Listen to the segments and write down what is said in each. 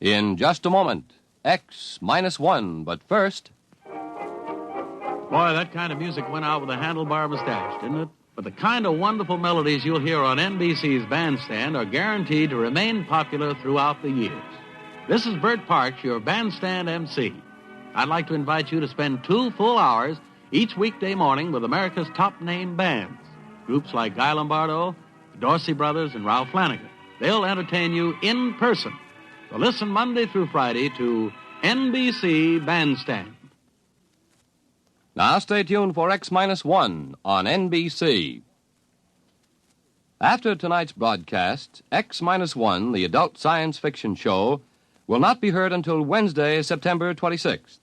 In just a moment, X-1, but first... Boy, that kind of music went out with a handlebar mustache, didn't it? But the kind of wonderful melodies you'll hear on NBC's Bandstand are guaranteed to remain popular throughout the years. This is Bert Parks, your Bandstand MC. I'd like to invite you to spend 2 full hours each weekday morning with America's top-name bands. Groups like Guy Lombardo, the Dorsey Brothers, and Ralph Flanagan. They'll entertain you in person. So listen Monday through Friday to NBC Bandstand. Now stay tuned for X-1 on NBC. After tonight's broadcast, X-1, the adult science fiction show, will not be heard until Wednesday, September 26th.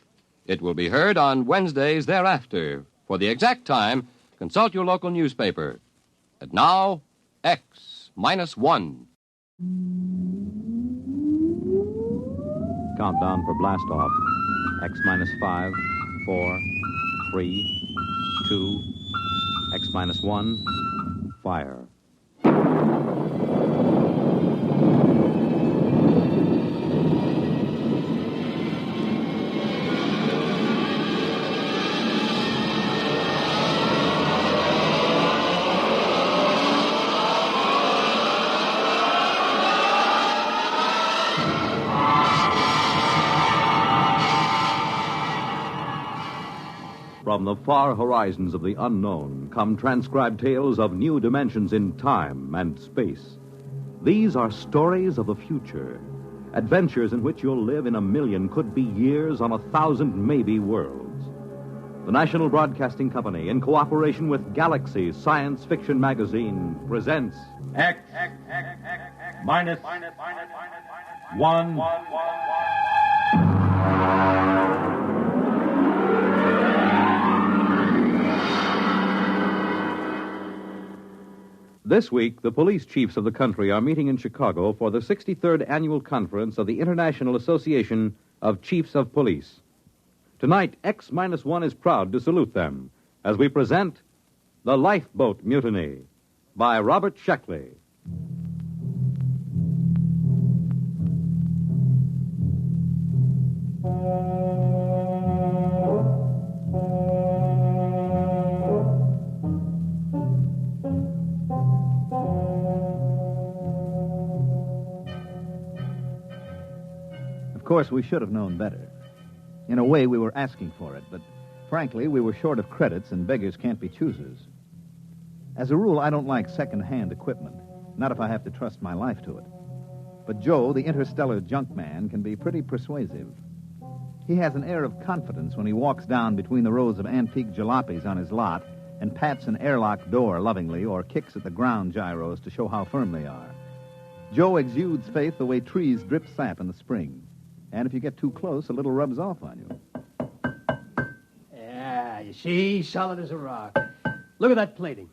It will be heard on Wednesdays thereafter. For the exact time, consult your local newspaper. And now, X-1. Countdown for blast-off. X-5, 4, 3, 2, X-1, fire. From the far horizons of the unknown come transcribed tales of new dimensions in time and space. These are stories of the future, adventures in which you'll live in 1,000,000, could be years, on 1,000 maybe worlds. The National Broadcasting Company, in cooperation with Galaxy Science Fiction Magazine, presents X-1. This week, the police chiefs of the country are meeting in Chicago for the 63rd Annual Conference of the International Association of Chiefs of Police. Tonight, X-1 is proud to salute them as we present The Lifeboat Mutiny by Robert Sheckley. Of course, we should have known better. In a way, we were asking for it, but frankly, we were short of credits, and beggars can't be choosers. As a rule, I don't like second-hand equipment, not if I have to trust my life to it. But Joe, the interstellar junk man, can be pretty persuasive. He has an air of confidence when he walks down between the rows of antique jalopies on his lot and pats an airlock door lovingly or kicks at the ground gyros to show how firm they are. Joe exudes faith the way trees drip sap in the spring. And if you get too close, a little rubs off on you. Yeah, you see, solid as a rock. Look at that plating.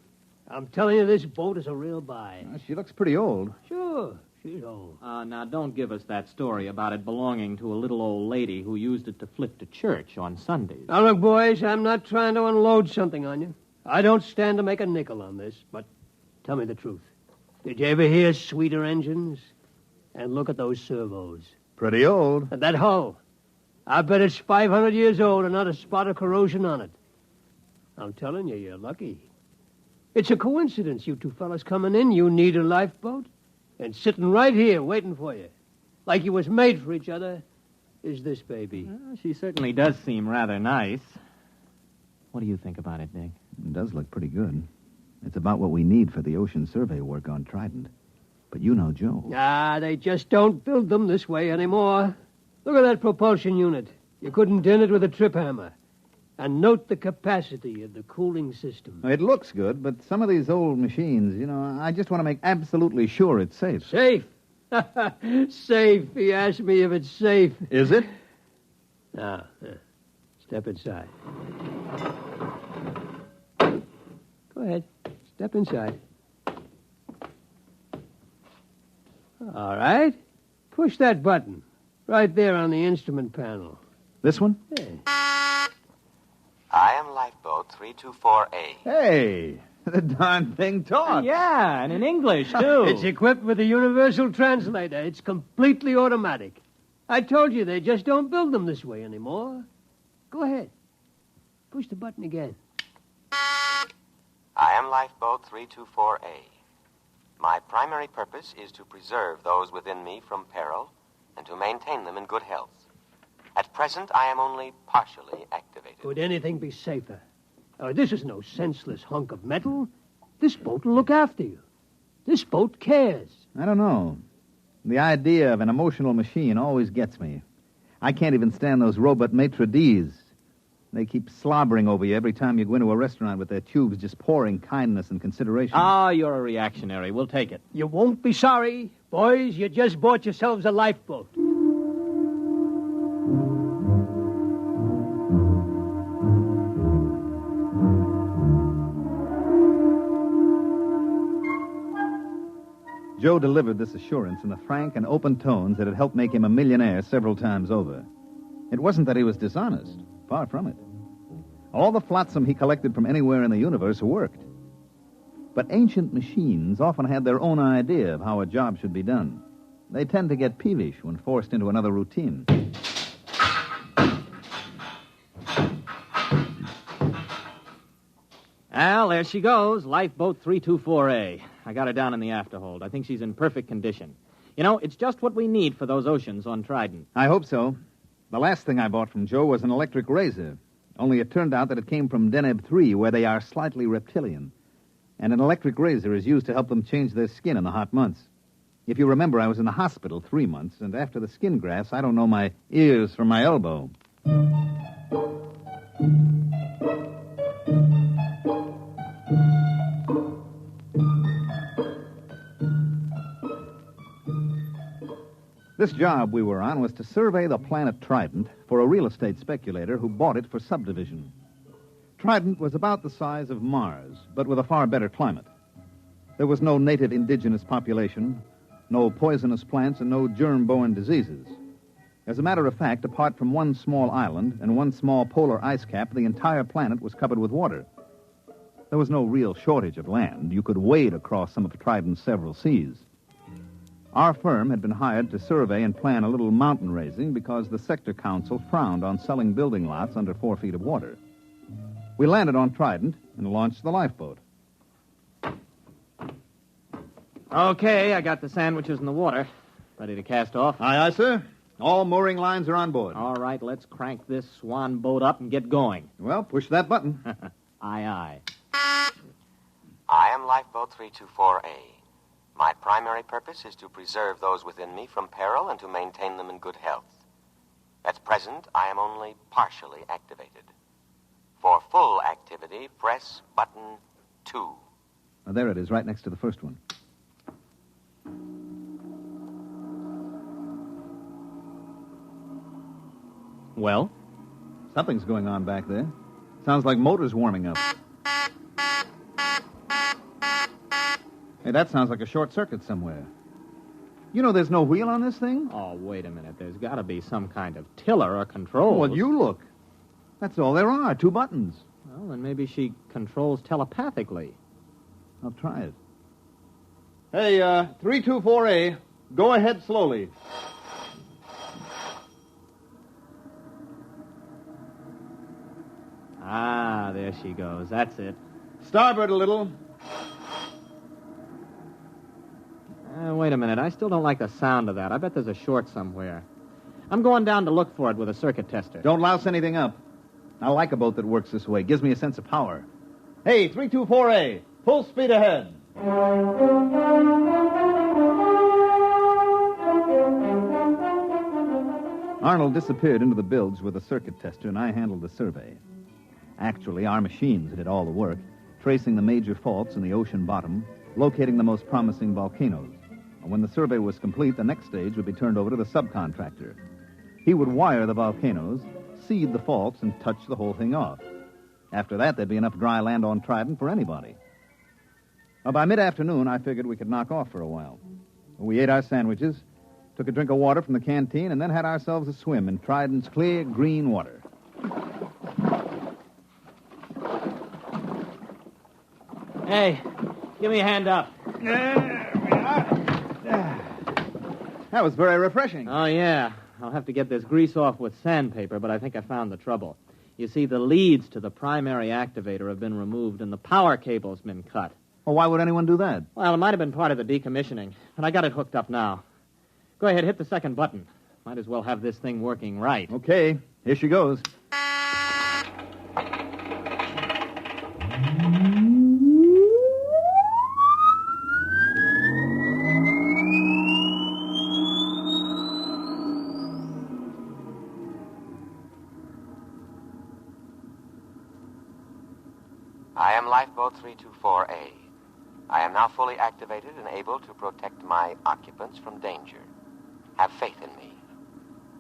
I'm telling you, this boat is a real buy. She looks pretty old. Sure, she's old. Now, don't give us that story about it belonging to a little old lady who used it to flip to church on Sundays. Now, look, boys, I'm not trying to unload something on you. I don't stand to make a nickel on this, but tell me the truth. Did you ever hear sweeter engines? And look at those servos. Pretty old. And that hull. I bet it's 500 years old and not a spot of corrosion on it. I'm telling you, you're lucky. It's a coincidence, you two fellas coming in. You need a lifeboat. And sitting right here waiting for you, like you was made for each other, is this baby. Well, she certainly does seem rather nice. What do you think about it, Dick? It does look pretty good. It's about what we need for the ocean survey work on Trident. But you know Joe. They just don't build them this way anymore. Look at that propulsion unit. You couldn't dent it with a trip hammer. And note the capacity of the cooling system. It looks good, but some of these old machines, I just want to make absolutely sure it's safe. Safe? Safe. He asked me if it's safe. Is it? Now, step inside. Go ahead. Step inside. All right. Push that button. Right there on the instrument panel. This one? Yeah. I am Lifeboat 324A. Hey, the darn thing talks. Yeah, and in English, too. It's equipped with a universal translator. It's completely automatic. I told you they just don't build them this way anymore. Go ahead. Push the button again. I am Lifeboat 324A. My primary purpose is to preserve those within me from peril and to maintain them in good health. At present, I am only partially activated. Could anything be safer? This is no senseless hunk of metal. This boat will look after you. This boat cares. I don't know. The idea of an emotional machine always gets me. I can't even stand those robot maitre d's. They keep slobbering over you every time you go into a restaurant with their tubes just pouring kindness and consideration. Ah, you're a reactionary. We'll take it. You won't be sorry. Boys, you just bought yourselves a lifeboat. Joe delivered this assurance in the frank and open tones that had helped make him a millionaire several times over. It wasn't that he was dishonest. Far from it. All the flotsam he collected from anywhere in the universe worked. But ancient machines often had their own idea of how a job should be done. They tend to get peevish when forced into another routine. Al, there she goes, Lifeboat 324A. I got her down in the afterhold. I think she's in perfect condition. You know, it's just what we need for those oceans on Trident. I hope so. The last thing I bought from Joe was an electric razor. Only it turned out that it came from Deneb 3, where they are slightly reptilian. And an electric razor is used to help them change their skin in the hot months. If you remember, I was in the hospital 3 months, and after the skin grafts, I don't know my ears from my elbow. This job we were on was to survey the planet Trident for a real estate speculator who bought it for subdivision. Trident was about the size of Mars, but with a far better climate. There was no native indigenous population, no poisonous plants, and no germ-borne diseases. As a matter of fact, apart from one small island and one small polar ice cap, the entire planet was covered with water. There was no real shortage of land. You could wade across some of Trident's several seas. Our firm had been hired to survey and plan a little mountain raising because the sector council frowned on selling building lots under 4 feet of water. We landed on Trident and launched the lifeboat. Okay, I got the sandwiches in the water. Ready to cast off? Aye, aye, sir. All mooring lines are on board. All right, let's crank this swan boat up and get going. Well, push that button. Aye, aye. I am Lifeboat 324A. My primary purpose is to preserve those within me from peril and to maintain them in good health. At present, I am only partially activated. For full activity, press button 2. Oh, there it is, right next to the first one. Well? Something's going on back there. Sounds like motors warming up. Hey, that sounds like a short circuit somewhere. You know there's no wheel on this thing? Oh, wait a minute. There's got to be some kind of tiller or control. Well, you look. That's all there are, 2 buttons. Well, then maybe she controls telepathically. I'll try it. Hey, 324A, go ahead slowly. Ah, there she goes. That's it. Starboard a little. Wait a minute. I still don't like the sound of that. I bet there's a short somewhere. I'm going down to look for it with a circuit tester. Don't louse anything up. I like a boat that works this way. Gives me a sense of power. Hey, 324A, full speed ahead. Arnold disappeared into the bilge with a circuit tester, and I handled the survey. Actually, our machines did all the work, tracing the major faults in the ocean bottom, locating the most promising volcanoes. And when the survey was complete, the next stage would be turned over to the subcontractor. He would wire the volcanoes, seed the faults, and touch the whole thing off. After that, there'd be enough dry land on Trident for anybody. Well, by mid-afternoon, I figured we could knock off for a while. We ate our sandwiches, took a drink of water from the canteen, and then had ourselves a swim in Trident's clear green water. Hey, give me a hand up. There we are. That was very refreshing. Oh, yeah. I'll have to get this grease off with sandpaper, but I think I found the trouble. You see, the leads to the primary activator have been removed and the power cable's been cut. Well, why would anyone do that? Well, it might have been part of the decommissioning, but I got it hooked up now. Go ahead, hit the second button. Might as well have this thing working right. Okay, here she goes. I am Lifeboat 324A. I am now fully activated and able to protect my occupants from danger. Have faith in me.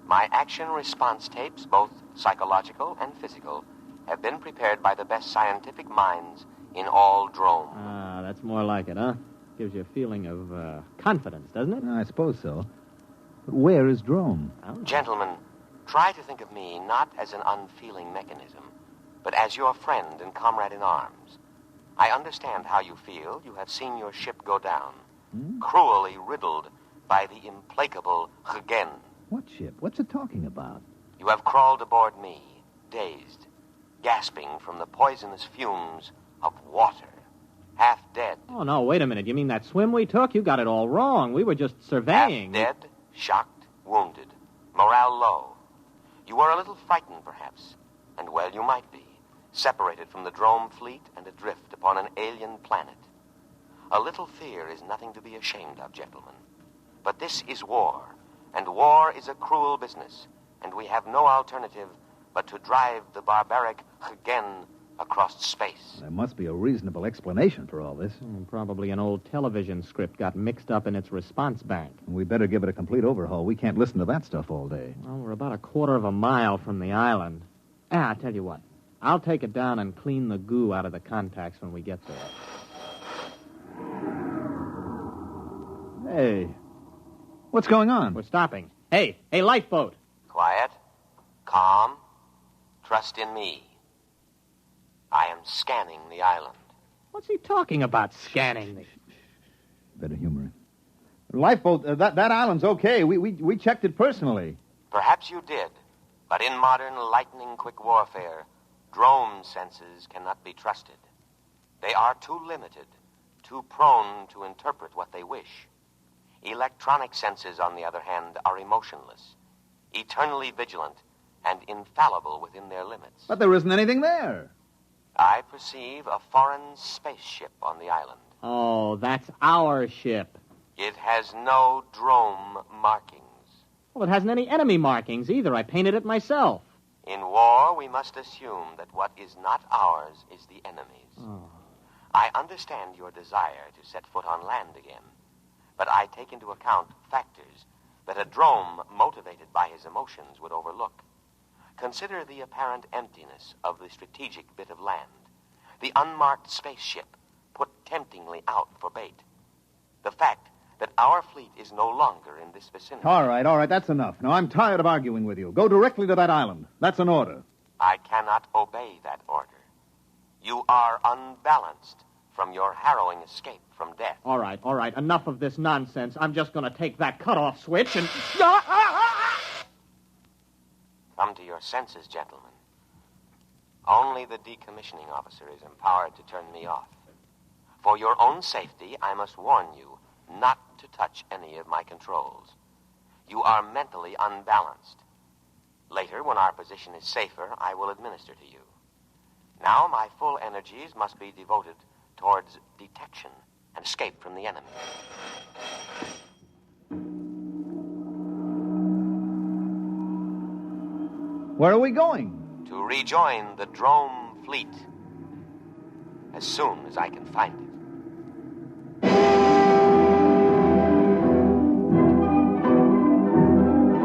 My action response tapes, both psychological and physical, have been prepared by the best scientific minds in all Drome. Ah, that's more like it, huh? Gives you a feeling of confidence, doesn't it? I suppose so. But where is Drome? Gentlemen, try to think of me not as an unfeeling mechanism, but as your friend and comrade in arms. I understand how you feel. You have seen your ship go down, cruelly riddled by the implacable Hagen. What ship? What's it talking about? You have crawled aboard me, dazed, gasping from the poisonous fumes of water, half dead. Oh, no, wait a minute. You mean that swim we took? You got it all wrong. We were just surveying. Half dead, shocked, wounded, morale low. You were a little frightened, perhaps, and well, you might be. Separated from the Drome fleet and adrift upon an alien planet. A little fear is nothing to be ashamed of, gentlemen. But this is war, and war is a cruel business, and we have no alternative but to drive the barbaric Hagen across space. There must be a reasonable explanation for all this. Probably an old television script got mixed up in its response bank. We better give it a complete overhaul. We can't listen to that stuff all day. Well, we're about a quarter of a mile from the island. I'll tell you what. I'll take it down and clean the goo out of the contacts when we get there. Hey, what's going on? We're stopping. Hey, lifeboat. Quiet, calm, trust in me. I am scanning the island. What's he talking about, scanning the... Better humor it. Lifeboat, that island's okay. We checked it personally. Perhaps you did, but in modern lightning-quick warfare, Drome senses cannot be trusted. They are too limited, too prone to interpret what they wish. Electronic senses, on the other hand, are emotionless, eternally vigilant, and infallible within their limits. But there isn't anything there. I perceive a foreign spaceship on the island. Oh, that's our ship. It has no Drome markings. Well, it hasn't any enemy markings either. I painted it myself. In war, we must assume that what is not ours is the enemy's. Oh. I understand your desire to set foot on land again, but I take into account factors that a Drome motivated by his emotions would overlook. Consider the apparent emptiness of the strategic bit of land, the unmarked spaceship put temptingly out for bait, the fact that our fleet is no longer in this vicinity. All right, that's enough. Now, I'm tired of arguing with you. Go directly to that island. That's an order. I cannot obey that order. You are unbalanced from your harrowing escape from death. All right. Enough of this nonsense. I'm just going to take that cutoff switch and... Come to your senses, gentlemen. Only the decommissioning officer is empowered to turn me off. For your own safety, I must warn you not to touch any of my controls. You are mentally unbalanced. Later, when our position is safer, I will administer to you. Now, my full energies must be devoted towards detection and escape from the enemy. Where are we going? To rejoin the Drome fleet as soon as I can find it.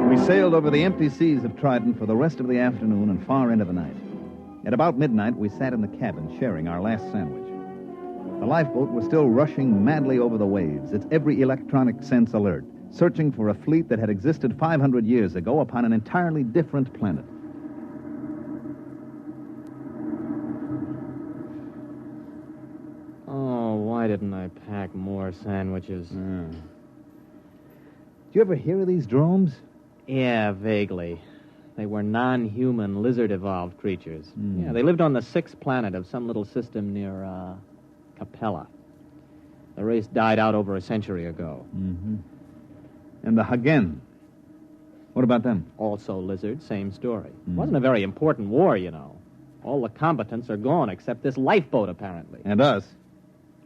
We sailed over the empty seas of Trident for the rest of the afternoon and far into the night. At about midnight, we sat in the cabin sharing our last sandwich. The lifeboat was still rushing madly over the waves, its every electronic sense alert, searching for a fleet that had existed 500 years ago upon an entirely different planet. Oh, why didn't I pack more sandwiches? Do you ever hear of these dromes? Yeah, vaguely. They were non-human, lizard-evolved creatures. Yeah, they lived on the 6th planet of some little system near, Capella. The race died out over a century ago. Mm-hmm. And the Hagen. What about them? Also lizards, same story. It wasn't a very important war, you know. All the combatants are gone except this lifeboat, apparently. And us.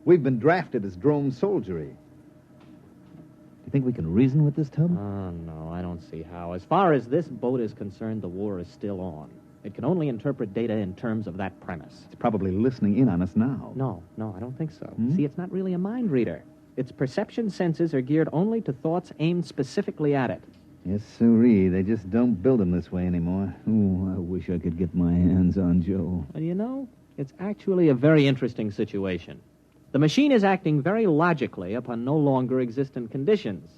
We've been drafted as drone soldiery. Do you think we can reason with this tub? Oh, no, I don't see how. As far as this boat is concerned, the war is still on. It can only interpret data in terms of that premise. It's probably listening in on us now. No, I don't think so. See, it's not really a mind reader. Its perception senses are geared only to thoughts aimed specifically at it. Yes, sirree. They just don't build them this way anymore. Oh, I wish I could get my hands on Joe. Well, you know, it's actually a very interesting situation. The machine is acting very logically upon no longer existent conditions.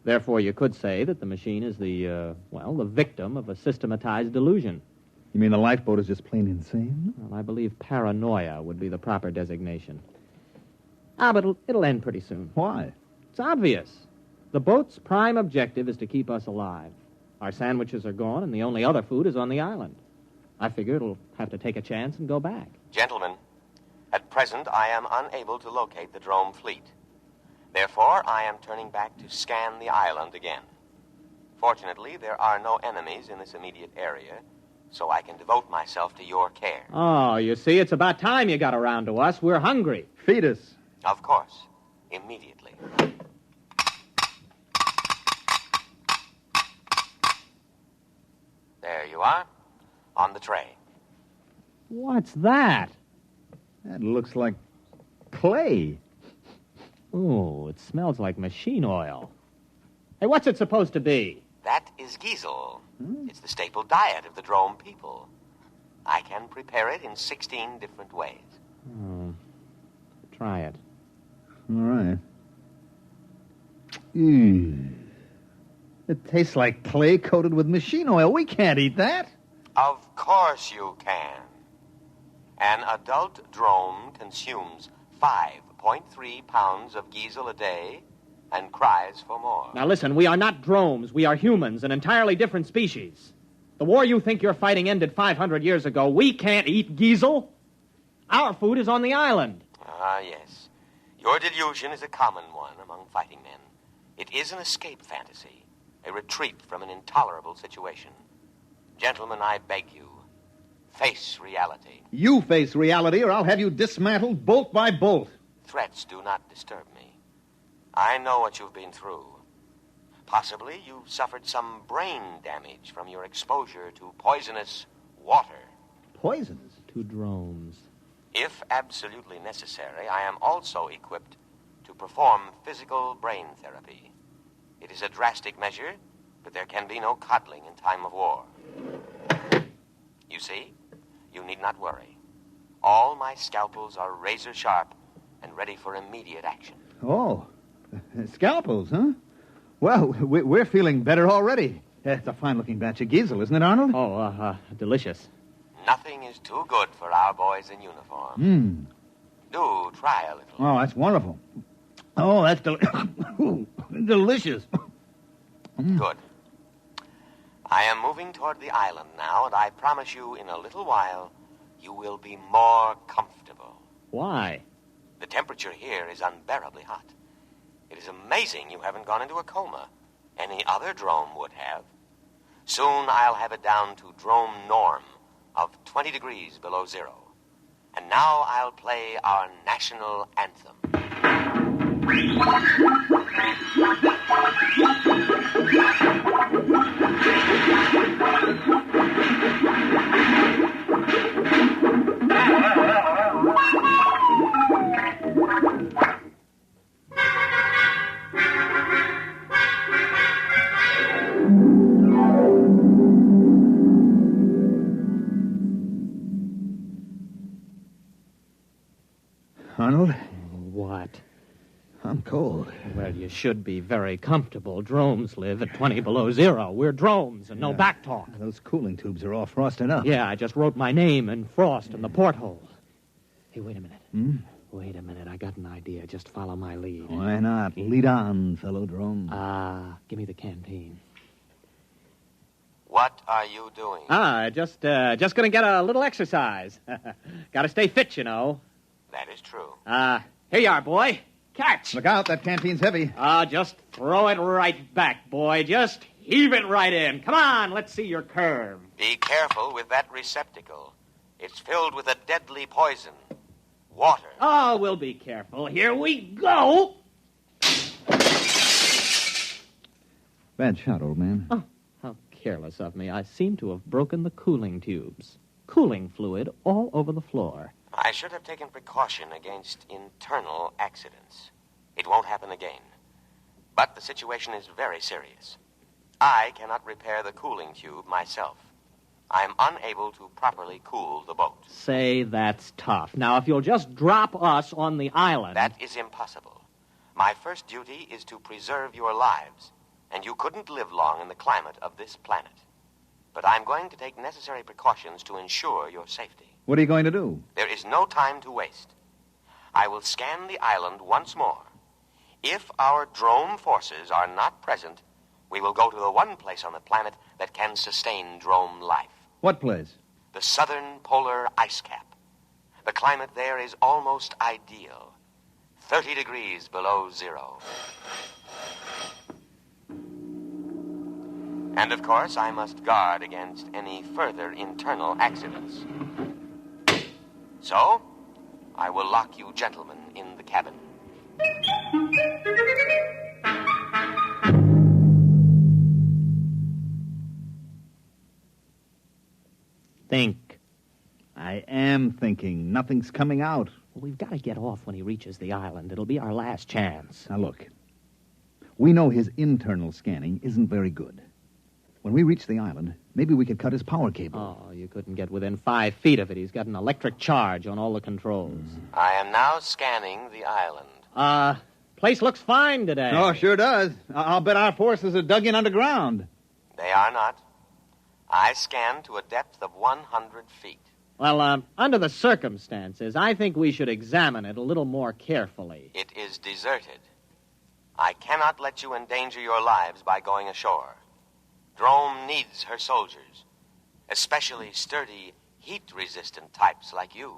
Therefore, you could say that the machine is the victim of a systematized delusion. You mean the lifeboat is just plain insane? Well, I believe paranoia would be the proper designation. But it'll end pretty soon. Why? It's obvious. The boat's prime objective is to keep us alive. Our sandwiches are gone, and the only other food is on the island. I figure it'll have to take a chance and go back. Gentlemen, at present I am unable to locate the drone fleet. Therefore, I am turning back to scan the island again. Fortunately, there are no enemies in this immediate area, so I can devote myself to your care. Oh, you see, it's about time you got around to us. We're hungry. Feed us. Of course, immediately. There you are, on the tray. What's that? That looks like clay. Oh, it smells like machine oil. Hey, what's it supposed to be? That is giesel. It's the staple diet of the drone people. I can prepare it in 16 different ways. Oh, try it. All right. It tastes like clay coated with machine oil. We can't eat that. Of course you can. An adult drone consumes 5.3 pounds of giesel a day and cries for more. Now listen, we are not drones. We are humans, an entirely different species. The war you think you're fighting ended 500 years ago. We can't eat giesel. Our food is on the island. Ah, yes. Your delusion is a common one among fighting men. It is an escape fantasy, a retreat from an intolerable situation. Gentlemen, I beg you, face reality. You face reality, or I'll have you dismantled bolt by bolt. Threats do not disturb me. I know what you've been through. Possibly you've suffered some brain damage from your exposure to poisonous water. Poisons? To drones. If absolutely necessary, I am also equipped to perform physical brain therapy. It is a drastic measure, but there can be no coddling in time of war. You see, you need not worry. All my scalpels are razor sharp and ready for immediate action. Oh, scalpels, huh? Well, we're feeling better already. It's a fine-looking batch of giesel, isn't it, Arnold? Oh, delicious. Nothing is too good for our boys in uniform. Do try a little. Oh, that's wonderful. Oh, that's delicious. Good. I am moving toward the island now, and I promise you in a little while you will be more comfortable. Why? The temperature here is unbearably hot. It is amazing you haven't gone into a coma. Any other drone would have. Soon I'll have it down to drone norm of 20 degrees below zero. And now I'll play our national anthem. Arnold? What? I'm cold. Well, you should be very comfortable. Drones live at 20 below zero. We're drones and no back talk. Those cooling tubes are all frosted up. Yeah, I just wrote my name in frost in the porthole. Hey, wait a minute. Wait a minute. I got an idea. Just follow my lead. Why not? Lead on, fellow drone. Give me the canteen. What are you doing? Just gonna get a little exercise. Gotta stay fit, you know. That is true. Here you are, boy. Catch. Look out, that canteen's heavy. Just throw it right back, boy. Just heave it right in. Come on, let's see your curve. Be careful with that receptacle. It's filled with a deadly poison. Water. Oh, we'll be careful. Here we go. Bad shot, old man. Oh, how careless of me. I seem to have broken the cooling tubes. Cooling fluid all over the floor. I should have taken precaution against internal accidents. It won't happen again. But the situation is very serious. I cannot repair the cooling tube myself. I am unable to properly cool the boat. Say, that's tough. Now, if you'll just drop us on the island... That is impossible. My first duty is to preserve your lives, and you couldn't live long in the climate of this planet. But I'm going to take necessary precautions to ensure your safety. What are you going to do? There is no time to waste. I will scan the island once more. If our drone forces are not present, we will go to the one place on the planet that can sustain drone life. What place? The southern polar ice cap. The climate there is almost ideal. 30 degrees below zero. And, of course, I must guard against any further internal accidents. So, I will lock you gentlemen in the cabin. Think. I am thinking. Nothing's coming out. Well, we've got to get off when he reaches the island. It'll be our last chance. Now, look. We know his internal scanning isn't very good. When we reach the island, maybe we could cut his power cable. Oh, you couldn't get within 5 feet of it. He's got an electric charge on all the controls. I am now scanning the island. Place looks fine today. Oh, sure does. I'll bet our forces are dug in underground. They are not. I scanned to a depth of 100 feet. Well, under the circumstances, I think we should examine it a little more carefully. It is deserted. I cannot let you endanger your lives by going ashore. Drome needs her soldiers, especially sturdy, heat-resistant types like you.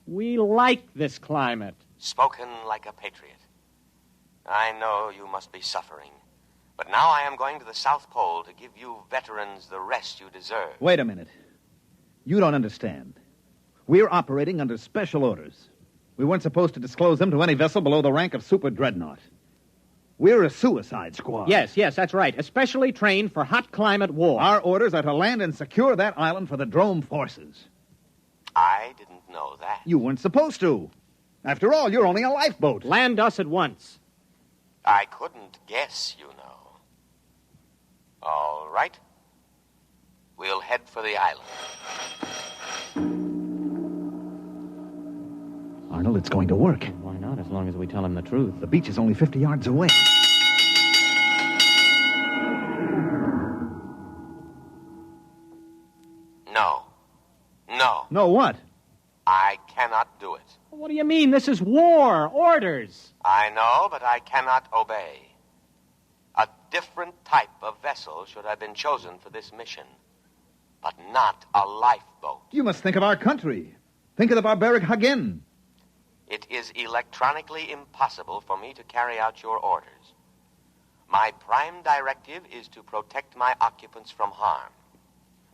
We like this climate. Spoken like a patriot. I know you must be suffering, but now I am going to the South Pole to give you veterans the rest you deserve. Wait a minute. You don't understand. We're operating under special orders. We weren't supposed to disclose them to any vessel below the rank of super dreadnought. We're a suicide squad. Yes, that's right. Especially trained for hot climate war. Our orders are to land and secure that island for the Drome forces. I didn't know that. You weren't supposed to. After all, you're only a lifeboat. Land us at once. I couldn't guess, you know. All right. We'll head for the island. Arnold, it's going to work. Why not, as long as we tell him the truth? The beach is only 50 yards away. No. No, what? I cannot do it. What do you mean? This is war. Orders. I know, but I cannot obey. A different type of vessel should have been chosen for this mission, but not a lifeboat. You must think of our country. Think of the barbaric Hagen. It is electronically impossible for me to carry out your orders. My prime directive is to protect my occupants from harm.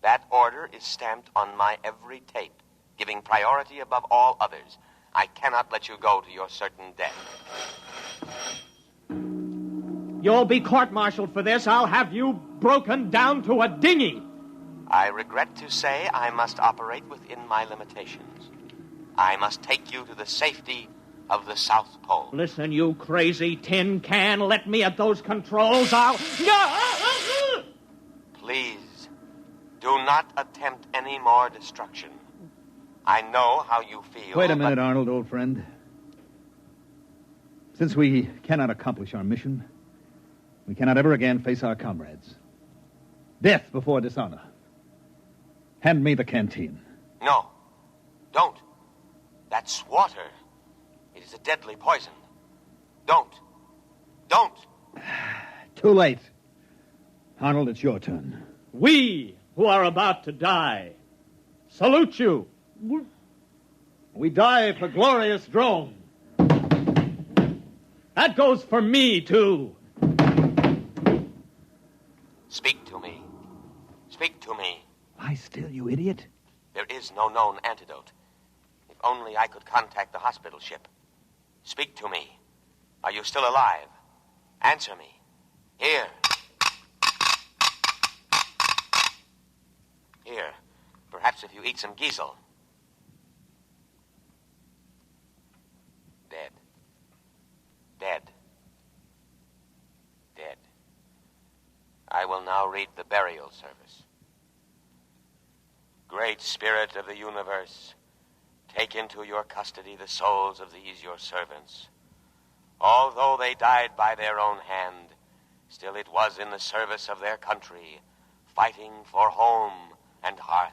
That order is stamped on my every tape, giving priority above all others. I cannot let you go to your certain death. You'll be court-martialed for this. I'll have you broken down to a dinghy. I regret to say I must operate within my limitations. I must take you to the safety of the South Pole. Listen, you crazy tin can. Let me at those controls. Please, do not attempt any more destruction. I know how you feel. Wait a minute, Arnold, old friend. Since we cannot accomplish our mission, we cannot ever again face our comrades. Death before dishonor. Hand me the canteen. No, don't. That's water. It is a deadly poison. Don't. Too late. Arnold, it's your turn. We who are about to die salute you. We die for glorious drone. That goes for me, too. Speak to me. Speak to me. Lie still, you idiot. There is no known antidote. If only I could contact the hospital ship. Speak to me. Are you still alive? Answer me. Here. Here. Perhaps if you eat some giesel. Dead. Dead. Dead. I will now read the burial service. Great Spirit of the universe, take into your custody the souls of these your servants. Although they died by their own hand, still it was in the service of their country, fighting for home and hearth.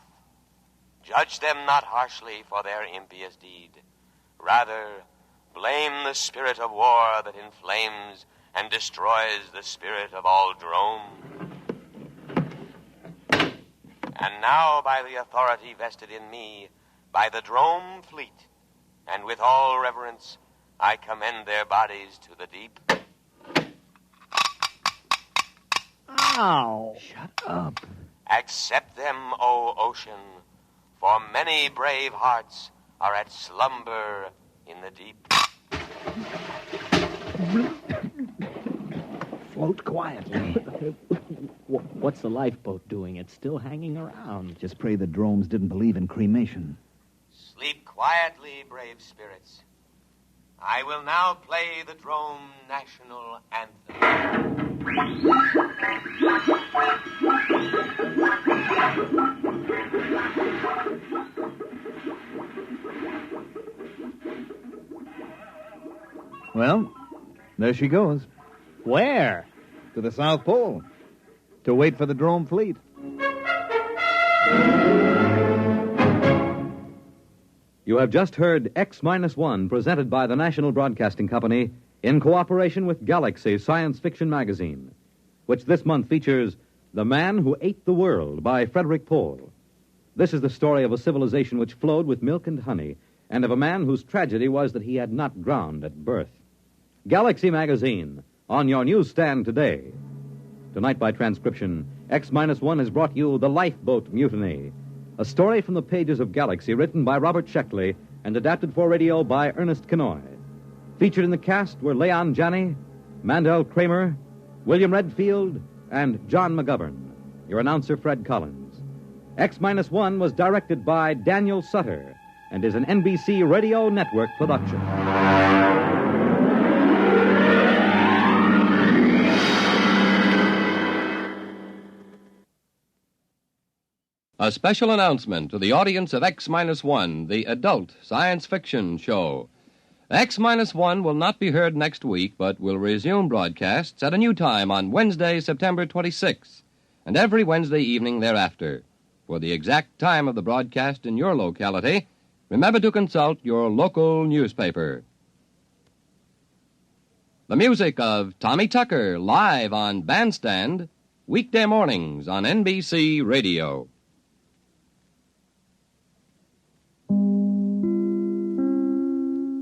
Judge them not harshly for their impious deed. Rather, blame the spirit of war that inflames and destroys the spirit of all drone. And now, by the authority vested in me, by the drone fleet, and with all reverence, I commend their bodies to the deep. Ow! Shut up. Accept them, O ocean, for many brave hearts are at slumber in the deep. Float quietly. What's the lifeboat doing? It's still hanging around. Just pray the drones didn't believe in cremation. Sleep quietly, brave spirits. I will now play the drone national anthem. Well, there she goes. Where? To the South Pole. To wait for the drone fleet. You have just heard X-1, presented by the National Broadcasting Company in cooperation with Galaxy Science Fiction Magazine, which this month features The Man Who Ate the World by Frederick Pohl. This is the story of a civilization which flowed with milk and honey, and of a man whose tragedy was that he had not ground at birth. Galaxy Magazine, on your newsstand today. Tonight, by transcription, X-1 has brought you The Lifeboat Mutiny, a story from the pages of Galaxy written by Robert Sheckley and adapted for radio by Ernest Kenoy. Featured in the cast were Leon Janney, Mandel Kramer, William Redfield, and John McGovern. Your announcer, Fred Collins. X-1 was directed by Daniel Sutter and is an NBC Radio Network production. A special announcement to the audience of X-1, the adult science fiction show. X-1 will not be heard next week, but will resume broadcasts at a new time on Wednesday, September 26th, and every Wednesday evening thereafter. For the exact time of the broadcast in your locality, remember to consult your local newspaper. The music of Tommy Tucker, live on Bandstand, weekday mornings on NBC Radio.